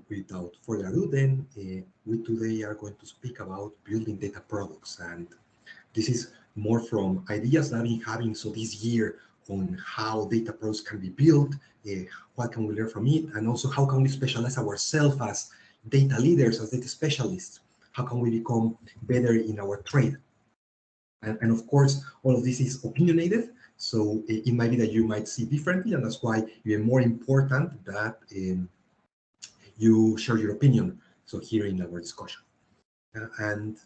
Without further ado, then we today are going to speak about building data products, and this is more from ideas that I've been having this year on how data products can be built, what can we learn from it, and also how can we specialize ourselves as data leaders, as data specialists. How can we become better in our trade? And of course, all of this is opinionated, so it might be that you might see differently, and that's why even more important that you share your opinion. So here in our discussion, and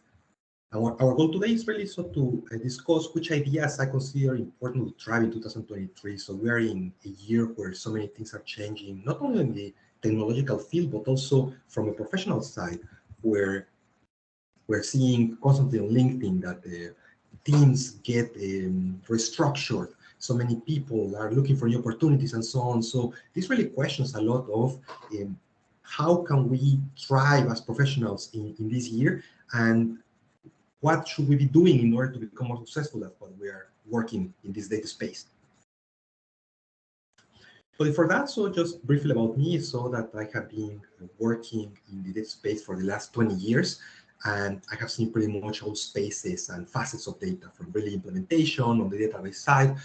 our goal today is really to discuss which ideas I consider important to try in 2023. So we are in a year where so many things are changing, not only in the technological field, but also from a professional side, where we're seeing constantly on LinkedIn that the teams get restructured. So many people are looking for new opportunities and so on. So this really questions a lot of how can we thrive as professionals in this year, and what should we be doing in order to become more successful at what we are working in this data space. But for that, so just briefly about me, so that I have been working in the data space for the last 20 years, and I have seen pretty much all spaces and facets of data, from really implementation on the database side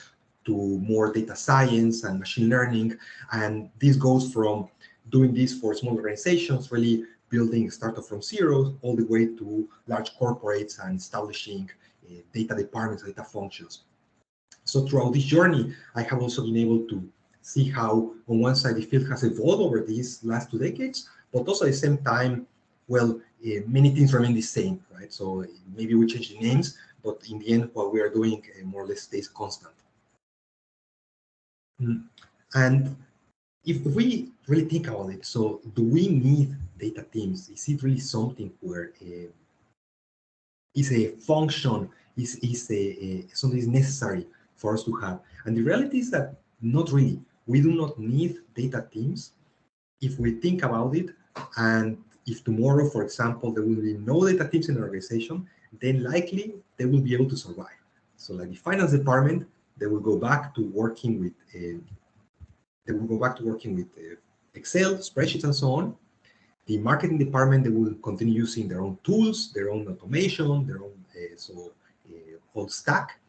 to more data science and machine learning. And this goes from doing this for small organizations, really building a startup from zero, all the way to large corporates and establishing data departments, data functions. So throughout this journey, I have also been able to see how, on one side, the field has evolved over these last 2 decades, but also at the same time, well, many things remain the same, right? So maybe we change the names, but in the end, what we are doing more or less stays constant. And if we really think about it, so do we need data teams? Is it really something where is a function, is something is necessary for us to have? And the reality is that not really. We do not need data teams if we think about it. And if tomorrow, for example, there will be no data teams in an organization, then likely they will be able to survive. So like the finance department, they will go back to working with Excel, spreadsheets, and so on. The marketing department, they will continue using their own tools, their own automation, their own whole stack.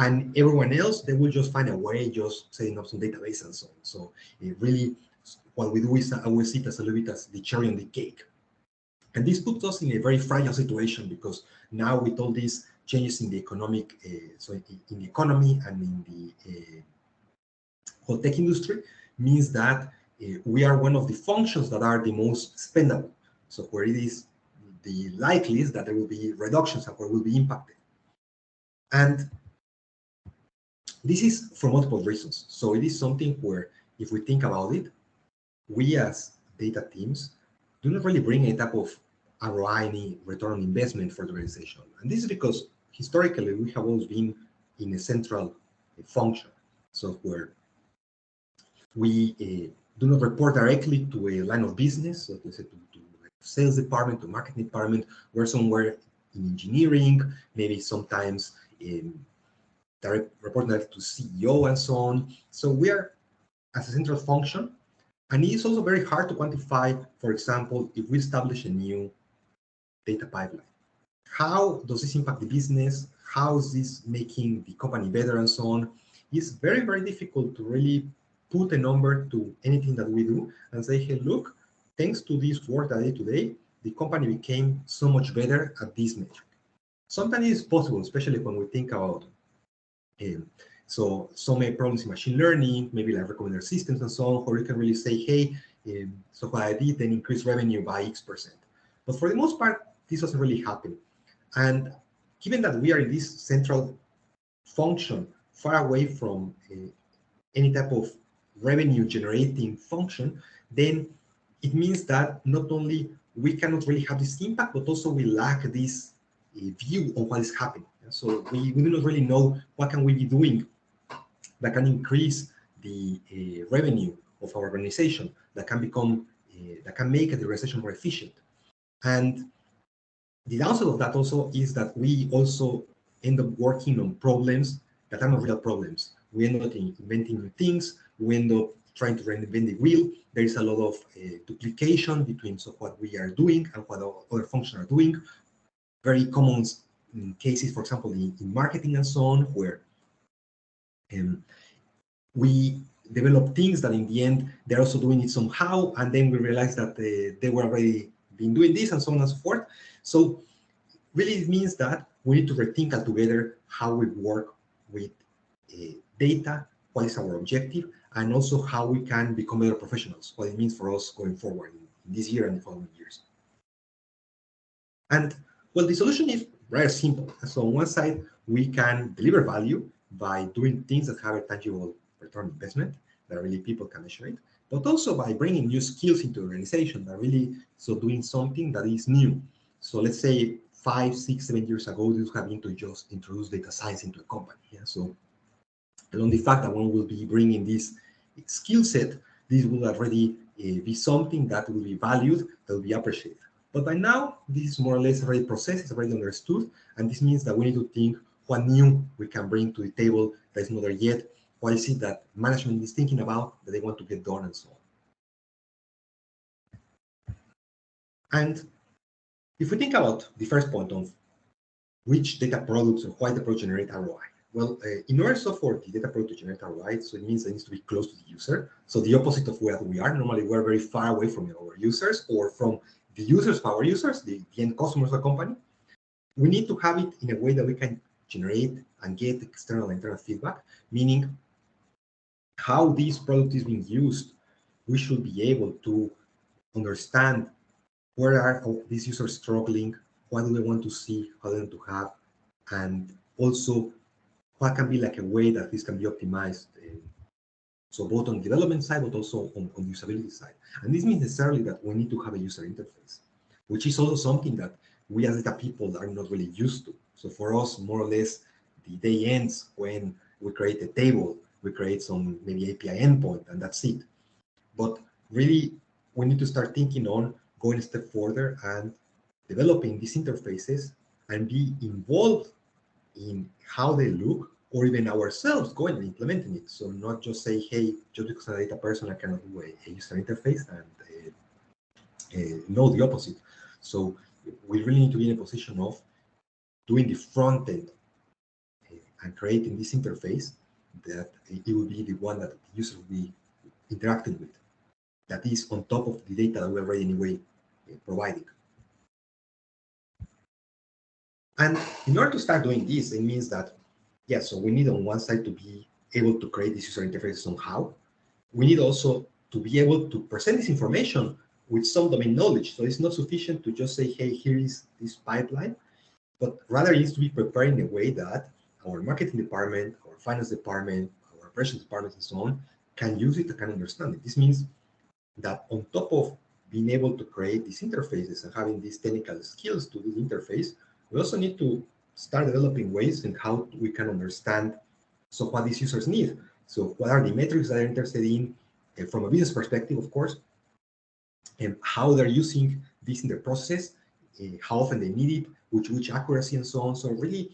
And everyone else, they will just find a way, just setting up some database and so on. So really, what we do is I will see it as a little bit as the cherry on the cake. And this puts us in a very fragile situation, because now with all these changes in the economic, in the economy and in the whole tech industry, means that we are one of the functions that are the most spendable. So where it is the likeliest that there will be reductions and where will be impacted. And this is for multiple reasons. So it is something where, if we think about it, we as data teams do not really bring any type of ROI, any return on investment for the organization. And this is because historically we have always been in a central function. So where we do not report directly to a line of business, so to say to sales department, to marketing department. We're somewhere in engineering, maybe sometimes in direct reporting to CEO and so on. So we are as a central function, and it is also very hard to quantify. For example, if we establish a new data pipeline, how does this impact the business? How is this making the company better and so on? It's very, very difficult to really put a number to anything that we do and say, hey, look, thanks to this work that I did today, the company became so much better at this metric. Sometimes it's possible, especially when we think about so many problems in machine learning, maybe like recommender systems and so on, where you can really say, hey, so what I did then increased revenue by X%. But for the most part, this doesn't really happen. And given that we are in this central function, far away from any type of revenue generating function, then it means that not only we cannot really have this impact, but also we lack this view on what is happening. So we do not really know what can we be doing that can increase the revenue of our organization, that can become, that can make the organization more efficient. And the downside of that also is that we also end up working on problems that are not real problems. We end up inventing new things. We end up trying to reinvent the wheel. There is a lot of duplication between what we are doing and what other functions are doing. Very common cases, for example, in marketing and so on, where we develop things that in the end they're also doing it somehow, and then we realize that they were already been doing this and so on and so forth. So really it means that we need to rethink altogether how we work with data, what is our objective, and also how we can become better professionals, what it means for us going forward in this year and the following years. And well, the solution is very simple. So on one side, we can deliver value by doing things that have a tangible return on investment, that really people can measure it, but also by bringing new skills into the organization, that really doing something that is new. So let's say 5, 6, 7 years ago, this would have been to just introduce data science into a company. Yeah? So along the fact that one will be bringing this skill set, this will already be something that will be valued, that will be appreciated. But by now, this is more or less already processed, it's already understood, and this means that we need to think what new we can bring to the table that is not there yet, what is it that management is thinking about that they want to get done, and so on. And if we think about the first point of which data products or why the product generate ROI, well, in order for the data product to generate ROI, so it means it needs to be close to the user. So the opposite of where we are. Normally, we're very far away from our users or from the users of our users, the end customers of the company. We need to have it in a way that we can generate and get external and internal feedback, meaning how this product is being used. We should be able to understand where are these users struggling, what do they want to see, how they want to have, and also what can be like a way that this can be optimized. So both on the development side, but also on the usability side. And this means necessarily that we need to have a user interface, which is also something that we as data people are not really used to. So for us, more or less, the day ends when we create a table, we create some maybe API endpoint, and that's it. But really, we need to start thinking on going a step further and developing these interfaces and be involved in how they look, or even ourselves going and implementing it. So not just say, hey, just because I'm a data person, I cannot do a user interface, and no, the opposite. So we really need to be in a position of doing the front end and creating this interface that it will be the one that the user will be interacting with, that is on top of the data that we're already anyway providing. And in order to start doing this, it means that, yeah, so we need on one side to be able to create this user interface somehow. We need also to be able to present this information with some domain knowledge. So it's not sufficient to just say, hey, here is this pipeline, but rather it needs to be prepared in a way that our marketing department, our finance department, our operations department, and so on, can use it and can understand it. This means that on top of being able to create these interfaces and having these technical skills to this interface, we also need to start developing ways in how we can understand what these users need. So what are the metrics that they're interested in from a business perspective, of course, and how they're using this in their process, how often they need it, which accuracy, and so on. So really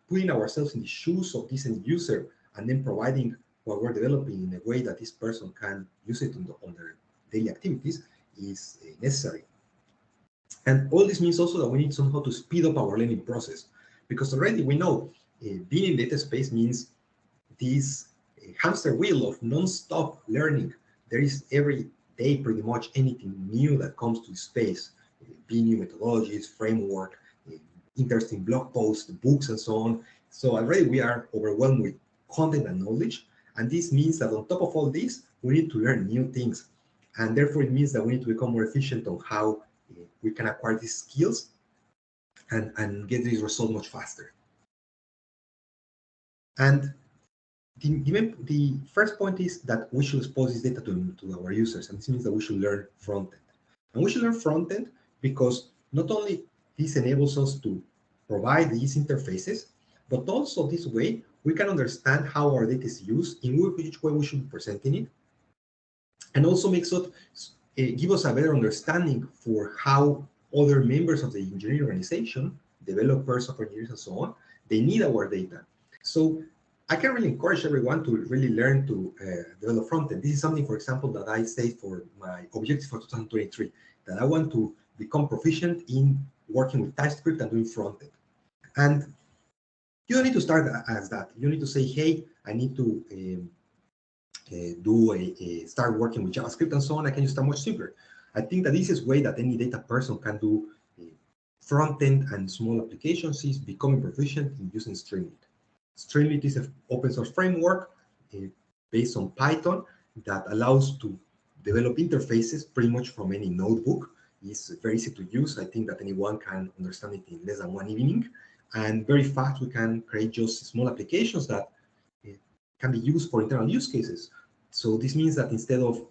putting ourselves in the shoes of this end user and then providing what we're developing in a way that this person can use it on their daily activities is necessary. And all this means also that we need somehow to speed up our learning process, because already we know being in data space means this hamster wheel of non-stop learning. There is every day pretty much anything new that comes to space, be new methodologies, framework, interesting blog posts, books, and so on. So already we are overwhelmed with content and knowledge. And this means that on top of all this, we need to learn new things. And therefore, it means that we need to become more efficient on how we can acquire these skills and get these results much faster. And the first point is that we should expose this data to our users, and this means that we should learn front-end. And we should learn front-end because not only this enables us to provide these interfaces, but also this way we can understand how our data is used, in which way we should be presenting it, and also makes it give us a better understanding for how other members of the engineering organization, developers, software engineers, and so on, they need our data. So I can really encourage everyone to really learn to develop front-end. This is something, for example, that I say for my objectives for 2023, that I want to become proficient in working with TypeScript and doing front-end. And you don't need to start as that. You need to say, hey, I need to start working with JavaScript and so on. I can just start much simpler. I think the easiest way that any data person can do front-end and small applications is becoming proficient in using Streamlit. Streamlit is an open source framework based on Python that allows to develop interfaces pretty much from any notebook. It's very easy to use. I think that anyone can understand it in less than one evening. And very fast, we can create just small applications that can be used for internal use cases. So this means that instead of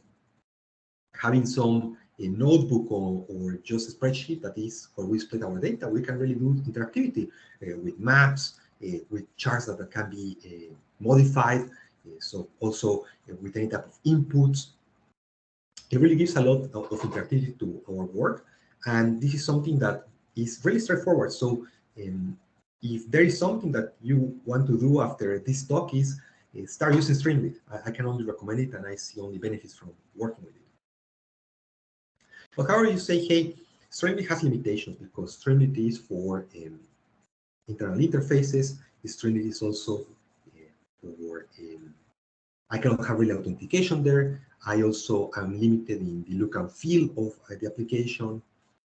having some notebook or just a spreadsheet that is where we split our data, we can really do interactivity with maps, with charts that can be modified. So also with any type of inputs. It really gives a lot of interactivity to our work. And this is something that is really straightforward. So if there is something that you want to do after this talk is start using Streamlit. I can only recommend it, and I see only benefits from working with it. But however, you say, hey, Streamlit has limitations because Streamlit is for internal interfaces. Streamlit is also for I cannot have really authentication there. I also am limited in the look and feel of the application.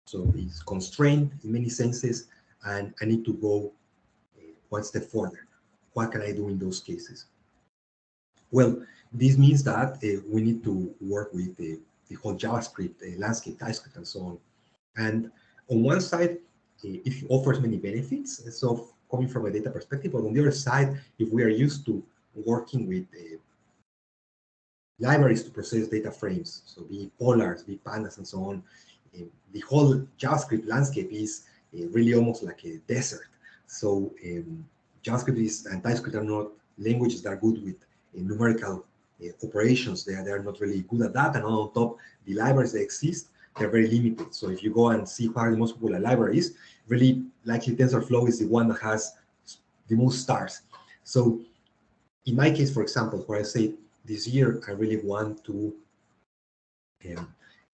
So it's constrained in many senses, and I need to go one step further. What can I do in those cases? Well, this means that we need to work with the whole JavaScript landscape, TypeScript, and so on. And on one side, it offers many benefits, so coming from a data perspective, but on the other side, if we are used to working with libraries to process data frames, so be polars, be pandas, and so on, the whole JavaScript landscape is really almost like a desert. So JavaScript and TypeScript are not languages that are good with numerical operations. They are not really good at that. And on top, the libraries that exist, they're very limited. So if you go and see what are the most popular libraries, really likely TensorFlow is the one that has the most stars. So in my case, for example, where I say this year, I really want to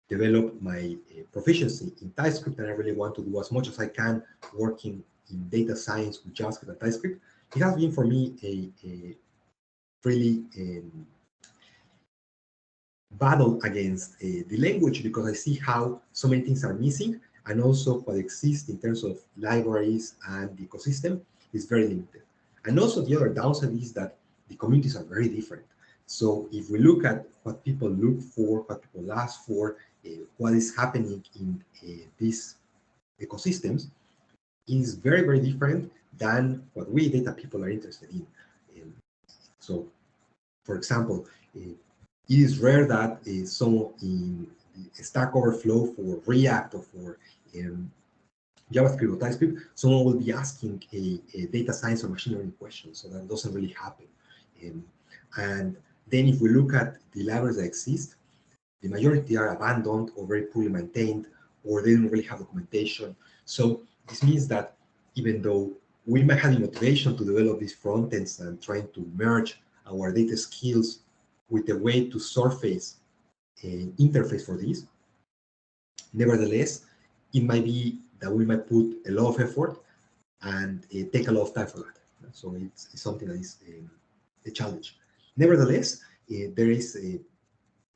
develop my proficiency in TypeScript, and I really want to do as much as I can working in data science with JavaScript and TypeScript. It has been for me a really battle against the language, because I see how so many things are missing, and also what exists in terms of libraries and the ecosystem is very limited. And also the other downside is that the communities are very different. So if we look at what people look for, what people ask for, what is happening in these ecosystems is very, very different than what we data people are interested in. So, for example, it is rare that someone in Stack Overflow for React or for JavaScript or TypeScript, someone will be asking a data science or machine learning question. So that doesn't really happen. And then if we look at the libraries that exist, the majority are abandoned or very poorly maintained, or they don't really have documentation. So this means that even though we might have the motivation to develop these front ends and trying to merge our data skills with a way to surface an interface for this, nevertheless, it might be that we might put a lot of effort and take a lot of time for that. So it's something that is a challenge. Nevertheless, there is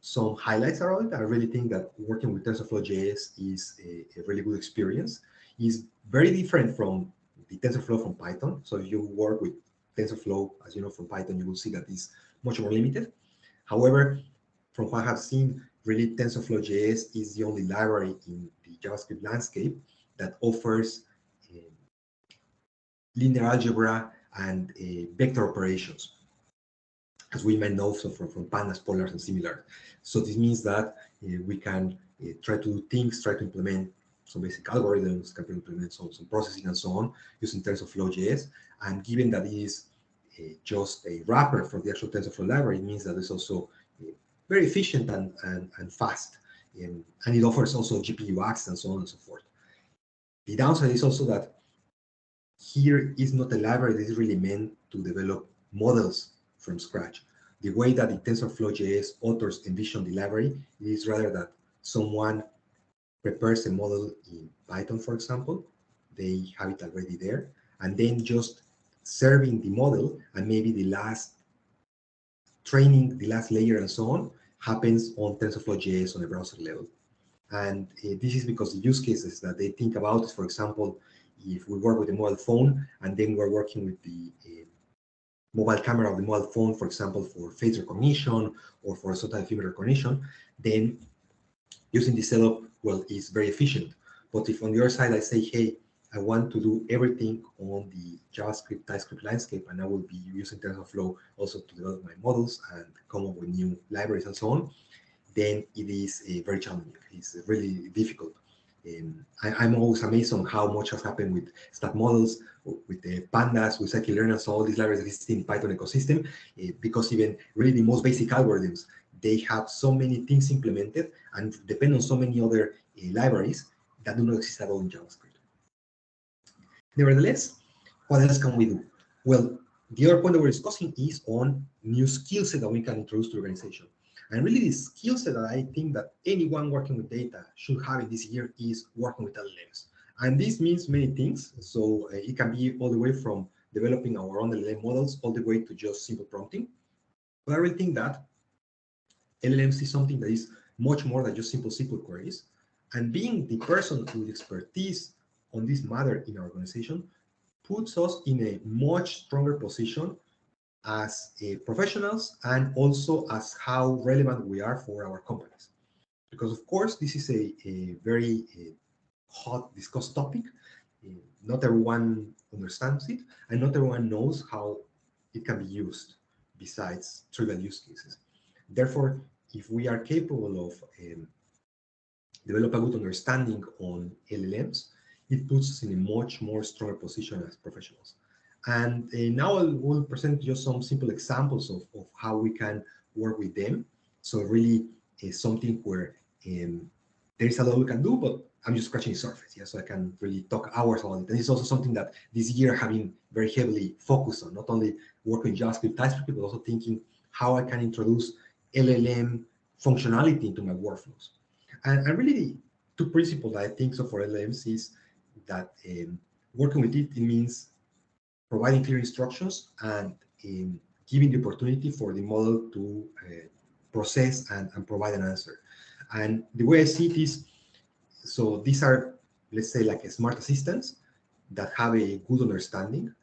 some highlights around it. I really think that working with TensorFlow.js is a really good experience. It's very different from the TensorFlow from Python. So if you work with TensorFlow, as you know, from Python, you will see that it's much more limited. However, from what I have seen, really TensorFlow.js is the only library in the JavaScript landscape that offers linear algebra and vector operations, as we might know from pandas, polars, and similar. So this means that we can try to do things, try to implement some basic algorithms, can implement some processing and so on using TensorFlow.js. And given that it is just a wrapper for the actual TensorFlow library, it means that it's also very efficient and fast. And it offers also GPU access and so on and so forth. The downside is also that here is not a library that is really meant to develop models from scratch. The way that the TensorFlow.js authors envision the library is rather that someone prepares a model in Python, for example, they have it already there, and then just serving the model, and maybe the last training, the last layer and so on, happens on TensorFlow.js on a browser level. And this is because the use cases that they think about is, for example, if we work with a mobile phone and then we're working with the mobile camera of the mobile phone, for example, for face recognition or for some type of image recognition, then using this setup, well, is very efficient. But if on the other side I say, hey, I want to do everything on the JavaScript, TypeScript landscape, and I will be using TensorFlow also to develop my models and come up with new libraries and so on, then it is very challenging. It's really difficult. I'm always amazed on how much has happened with stat models, with the pandas, with scikit-learn, and so all these libraries exist in the Python ecosystem, because even really the most basic algorithms, they have so many things implemented and depend on so many other libraries that do not exist at all in JavaScript. Nevertheless, what else can we do? Well, the other point that we're discussing is on new skill set that we can introduce to the organization. And really the skill set that I think that anyone working with data should have in this year is working with LLMs. And this means many things. So it can be all the way from developing our own LLM models all the way to just simple prompting. But I really think that LLMs is something that is much more than just simple SQL queries. And being the person with expertise on this matter in our organization puts us in a much stronger position as professionals and also as how relevant we are for our companies. Because of course, this is a very hot discussed topic. Not everyone understands it and not everyone knows how it can be used besides trivial use cases. Therefore, if we are capable of develop a good understanding on LLMs, it puts us in a much more stronger position as professionals. And now I will present just some simple examples of how we can work with them. So really something where there is a lot we can do, but I'm just scratching the surface. Yeah, so I can really talk hours about it. And it's also something that this year have been very heavily focused on, not only working JavaScript, TypeScript, but also thinking how I can introduce LLM functionality into my workflows. And really the two principles that I think so for LLMs is that working with it means providing clear instructions and giving the opportunity for the model to process and provide an answer. And the way I see it is, so these are, let's say, like a smart assistants that have a good understanding,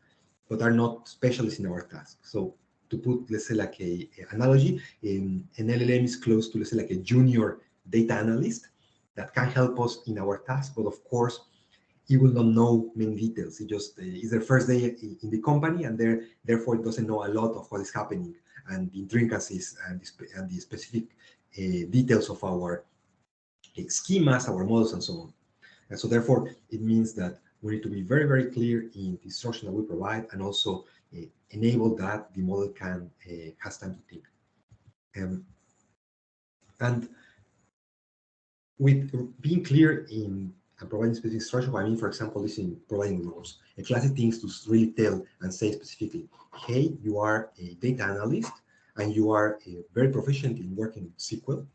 but are not specialists in our task. So to put, let's say, like a analogy, an LLM is close to, let's say, like a junior data analyst that can help us in our task, but of course, he will not know many details. He just is their first day in the company, and therefore it doesn't know a lot of what is happening and the intricacies and the specific details of our schemas, our models, and so on. And so therefore, it means that we need to be very, very clear in the instruction that we provide, and also enable that the model can has time to think. And with being clear in and providing specific instruction, what I mean, for example, is in providing roles. A classic thing is to really tell and say specifically, hey, you are a data analyst and you are very proficient in working with SQL,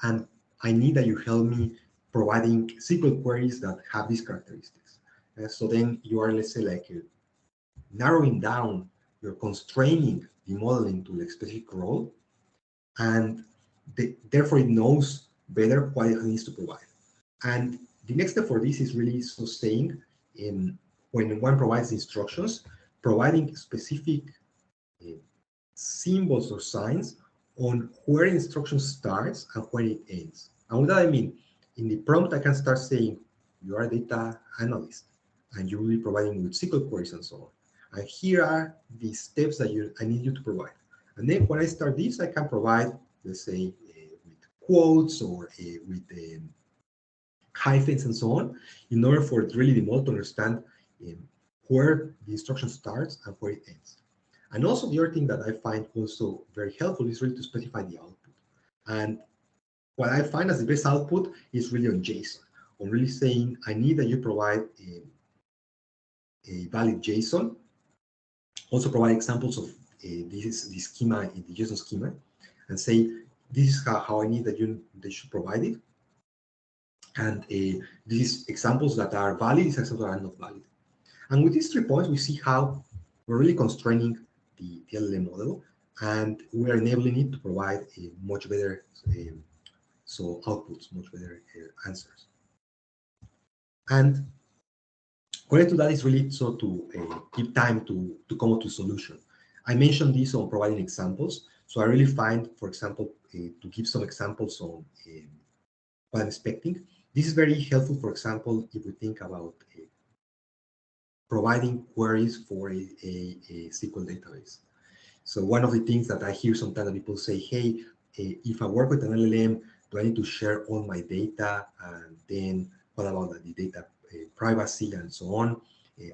and I need that you help me providing SQL queries that have these characteristics. So then you are, let's say, like narrowing down, you're constraining the modeling to a specific role, and therefore it knows better what it needs to provide. And the next step for this is really saying when one provides instructions, providing specific symbols or signs on where instruction starts and when it ends. And with that I mean, in the prompt I can start saying, you are a data analyst and you will be providing with SQL queries and so on. And here are the steps that I need you to provide. And then when I start this, I can provide, let's say, with quotes or with hyphens and so on, in order for really the model to understand where the instruction starts and where it ends. And also the other thing that I find also very helpful is really to specify the output. And what I find as the best output is really on JSON, on really saying, I need that you provide a valid JSON. Also provide examples of this is the schema, the JSON schema, and say, this is how I need that they should provide it. And these examples that are valid, these examples that are not valid. And with these 3 points, we see how we're really constraining the LLM model, and we are enabling it to provide a much better outputs, much better answers. And connected to that is really to give time to come up to a solution. I mentioned this on providing examples. So I really find, for example, to give some examples on what I'm expecting. This is very helpful, for example, if we think about providing queries for a SQL database. So one of the things that I hear sometimes that people say, hey, if I work with an LLM, do I need to share all my data? And then what about the data privacy and so on?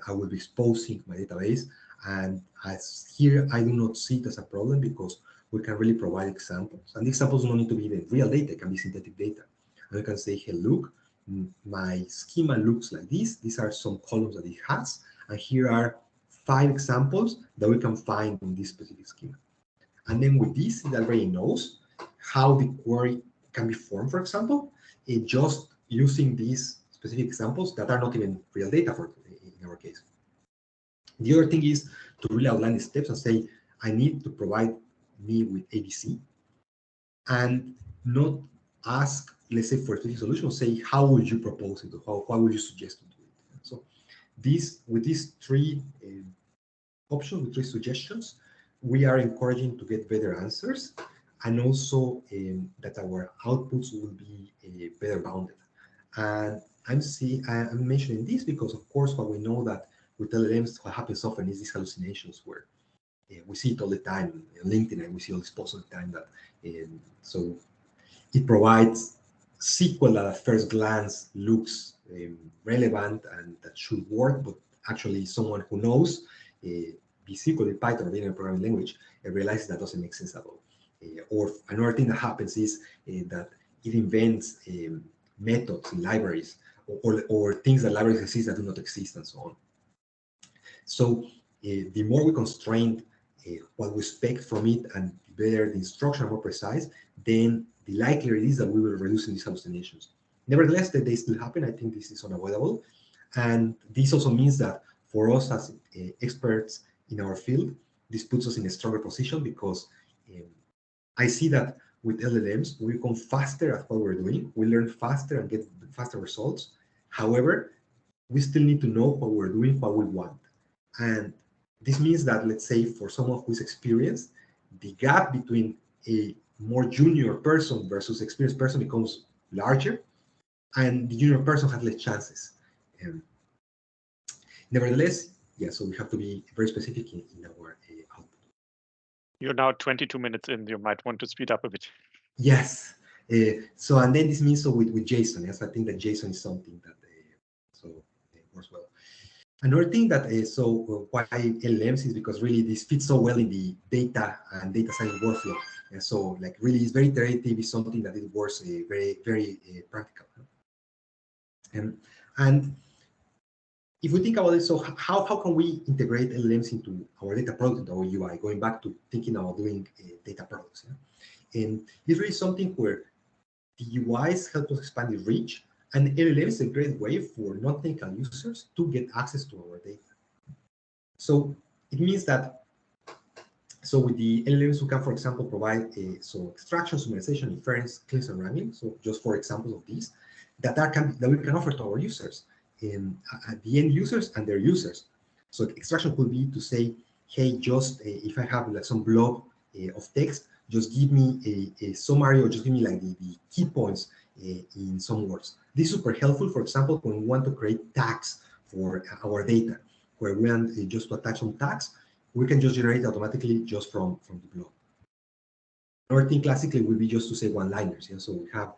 I will be exposing my database. And as here, I do not see it as a problem because we can really provide examples. And the examples don't need to be even real data, it can be synthetic data. And we can say, hey, look, my schema looks like this. These are some columns that it has. And here are 5 examples that we can find in this specific schema. And then with this, it already knows how the query can be formed, for example, just using these specific examples that are not even real data in our case. The other thing is to really outline the steps and say, I need to provide me with ABC, and not ask, let's say, for a specific solution, say, how would you propose it, or what would you suggest to do it? So with these 3 options, with 3 suggestions, we are encouraging to get better answers, and also that our outputs will be better bounded. And I'm mentioning this because, of course, what we know that with LLMs, what happens often is these hallucinations where we see it all the time on LinkedIn, and we see all these posts all the time that so it provides SQL that at first glance looks relevant and that should work, but actually someone who knows be SQL, be Python, or be in a programming language, realizes that doesn't make sense at all. Or another thing that happens is that it invents methods in libraries, or things that libraries exist that do not exist, and so on. So the more we constrain what we expect from it, and the better the instruction are more precise, then the likelier it is that we will reduce these hallucinations. Nevertheless, that they still happen. I think this is unavoidable. And this also means that for us as experts in our field, this puts us in a stronger position, because I see that with LLMs, we become faster at what we're doing. We learn faster and get faster results. However, we still need to know what we're doing, what we want. And this means that, let's say, for someone who's experienced, the gap between a more junior person versus experienced person becomes larger, and the junior person has less chances. Nevertheless, yeah, so we have to be very specific in our output. You're now 22 minutes in. You might want to speed up a bit. Yes. So, and then this means so with JSON. Yes, I think that JSON is something that works well. Another thing that why LLMs is because really this fits so well in the data and data science workflow. And so, like, really, it's very iterative. It's something that it works very, very practical. And if we think about it, so how can we integrate LLMs into our data product, our UI? Going back to thinking about doing data products. Yeah? And it's really something where the UIs help us expand the reach, and LLM is a great way for non-technical users to get access to our data. So it means that, so with the LLMs, we can, for example, provide extraction, summarization, inference, cleanse, and wrangling. So just for examples of these that we can offer to our users, at the end users and their users. So extraction could be to say, hey, just if I have like some blob of text, just give me a summary, or just give me like the key points in some words. This is super helpful, for example, when we want to create tags for our data, where we want just to attach some tags, we can just generate automatically just from the blog. Another thing classically would be just to say one-liners. Yeah? So we have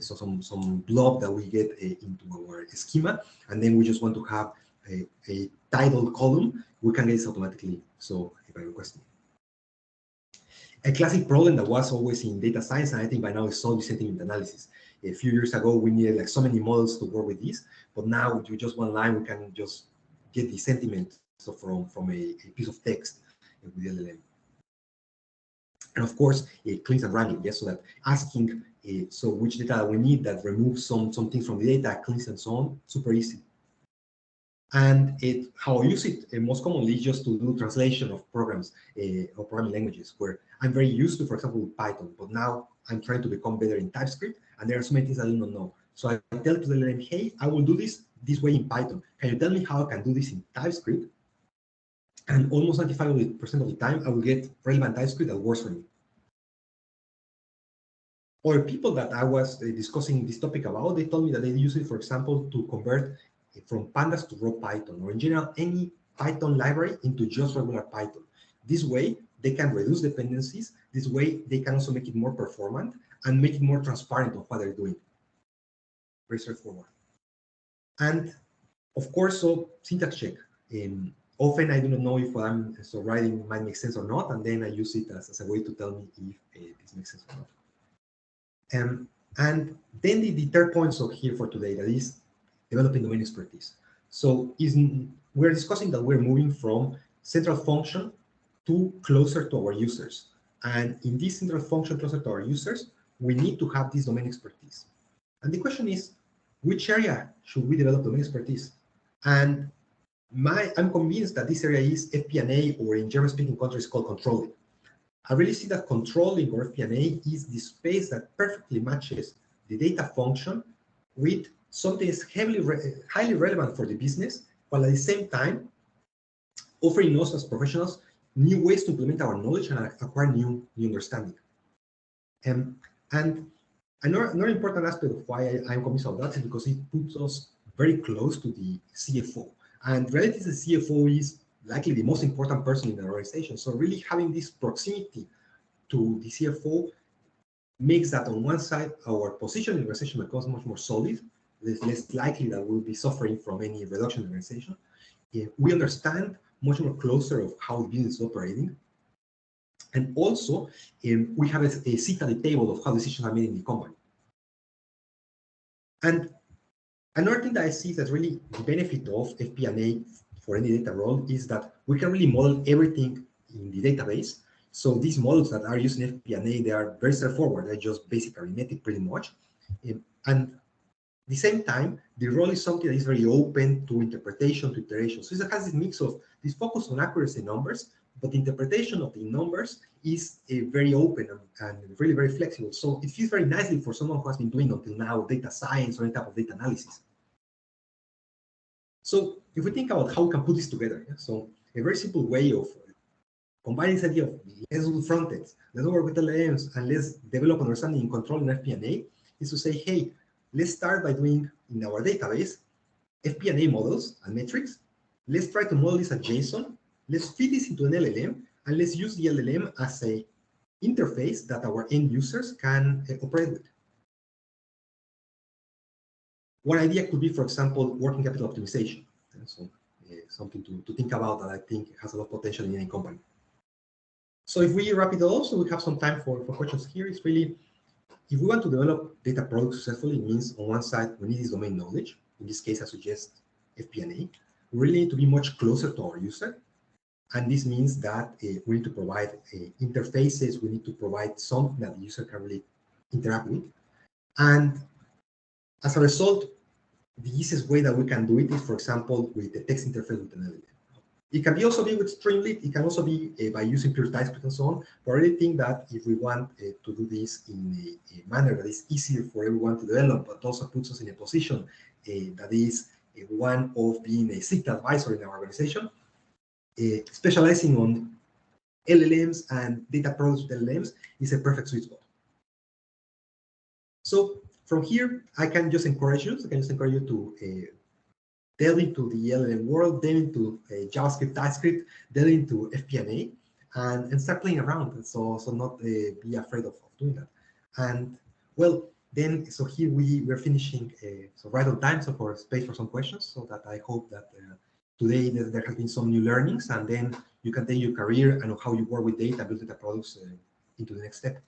some blob that we get into our schema, and then we just want to have a title column. We can get this automatically, so by requesting. A classic problem that was always in data science, and I think by now it's solved, is sentiment analysis. A few years ago, we needed like so many models to work with this, but now with just one line, we can just get the sentiment from a piece of text with the LLM. And of course, cleans and wrangling, yes, so that asking, so which data we need that removes some things from the data, cleans and so on, super easy. And how I use it most commonly is just to do translation of programs or programming languages, where I'm very used to, for example, with Python, but now I'm trying to become better in TypeScript, and there are so many things I do not know. So I tell to the LLM, hey, I will do this way in Python. Can you tell me how I can do this in TypeScript? And almost 95% of the time, I will get relevant TypeScript that works for me. Or people that I was discussing this topic about, they told me that they use it, for example, to convert from pandas to raw Python, or in general, any Python library into just regular Python. This way, they can reduce dependencies. This way, they can also make it more performant and make it more transparent of what they're doing. Very straightforward. And of course, so syntax check. Often I do not know if what I'm writing might make sense or not, and then I use it as a way to tell me if this makes sense or not. And then the third point so here for today, that is developing domain expertise. So we're discussing that we're moving from central function to closer to our users. And in this central function closer to our users, we need to have this domain expertise. And the question is, which area should we develop domain expertise? And I'm convinced that this area is FP&A, or in German-speaking countries called controlling. I really see that controlling, or FP&A, is the space that perfectly matches the data function with something that's highly relevant for the business, while at the same time offering us as professionals new ways to implement our knowledge and acquire new understanding. And another important aspect of why I'm convinced of that is because it puts us very close to the CFO. And relative to the CFO is likely the most important person in the organization. So really having this proximity to the CFO makes that on one side, our position in the organization becomes much more solid. It's less likely that we'll be suffering from any reduction in the organization. We understand much more closer of how the business is operating. And also, we have a seat at the table of how decisions are made in the company. And another thing that I see that's really the benefit of FP&A for any data role is that we can really model everything in the database. So these models that are used in FP&A, they are very straightforward. They're just basic arithmetic pretty much. And at the same time, the role is something that is very open to interpretation, to iteration. So it has this mix of this focus on accuracy numbers, but the interpretation of the numbers is very open and really very flexible. So it fits very nicely for someone who has been doing until now data science or any type of data analysis. So if we think about how we can put this together, so a very simple way of combining this idea of let's do front ends, let's work with LLMs, and let's develop understanding and control in FP&A is to say, hey, let's start by doing in our database FP&A models and metrics. Let's try to model this as JSON. Let's feed this into an LLM, and let's use the LLM as a interface that our end users can operate with. One idea could be, for example, working capital optimization. So something to think about that I think has a lot of potential in any company. So if we wrap it all, so we have some time for questions here. It's really, if we want to develop data products successfully, it means on one side, we need this domain knowledge. In this case, I suggest FP&A. We really need to be much closer to our user. And this means that we need to provide interfaces. We need to provide something that the user can really interact with. And as a result, the easiest way that we can do it is, for example, with the text interface with an LLM. It can also be with Streamlit. It can also be by using pure TypeScript and so on. But I really think that if we want to do this in a manner that is easier for everyone to develop, but also puts us in a position that is one of being a SIT advisor in our organization, specializing on LLMs and data products with LLMs is a perfect sweet spot. So from here, I can just encourage you to delve into the LLM world, delve into JavaScript, TypeScript, delve into FP&A, and start playing around. And so not be afraid of doing that. And well, then, so here we're finishing, so right on time, so for space for some questions, so that I hope that today there has been some new learnings, and then you can take your career and how you work with data, build data products into the next step.